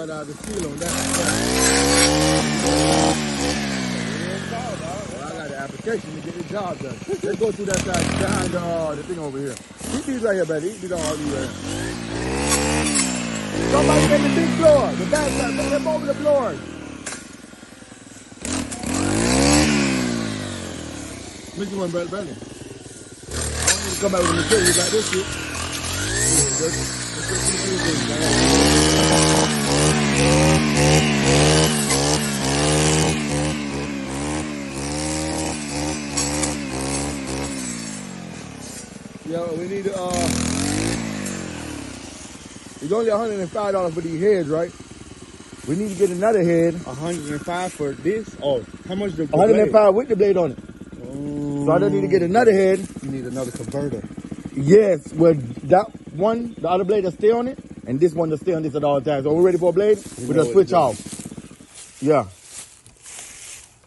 got the seal on that. Well, I got the application to get the job done. Let's go through that side behind the thing over here. Eat these right here, buddy. Eat these all these right here. Somebody make the big blower. The back side. Make them over the blowers. Make you one, brother. I want you to come out with the material. You got this shit. Yeah, we need it's only $105 for these heads, right? We need to get another head. $105 for this? Oh, how much the $105 blade? With the blade on it. So I don't need to get another head. You need another converter. Yes, well, that one, the other blade will stay on it, and this one will stay on this at all times. So we're ready for a blade? We're going to switch off. Yeah.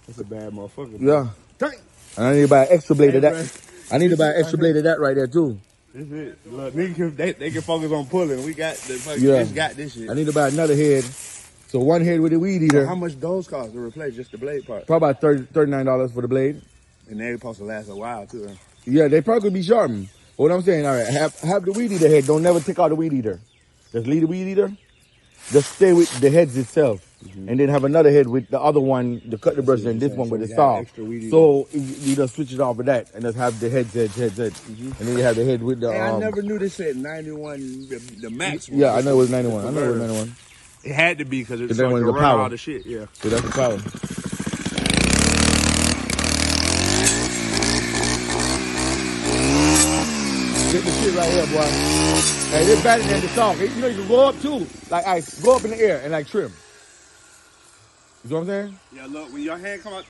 That's a bad motherfucker. Yeah. Dang. And I need to buy an extra blade of that. I need to buy an extra blade of that right there, too. This is it. Look, they can focus on pulling. We got the fucking, just got this shit. I need to buy another head. So one head with the weed eater. So how much those cost to replace just the blade part? Probably about $39 for the blade. And they're supposed to last a while, too. Huh? Yeah, they probably could be sharpened. But what I'm saying, all right, have the weed eater head. Don't never take out the weed eater. Just leave the weed eater. Just stay with the heads itself. And then have another head with the other one, the cut the brush, and this one with the saw. So you just switch it off with that, and just have the heads. And then you have the head with the... Hey, I never knew this said 91, the max one. Yeah, I know it was 91. I know it was 91. It had to be because it's so like the power. All the shit, yeah. So that's the power. Get the shit right here, boy. Hey, this better than the saw. You know, you can go up too. Like ice. Go up in the air and like trim. You know what I'm saying? Yeah, look, when your hand come out.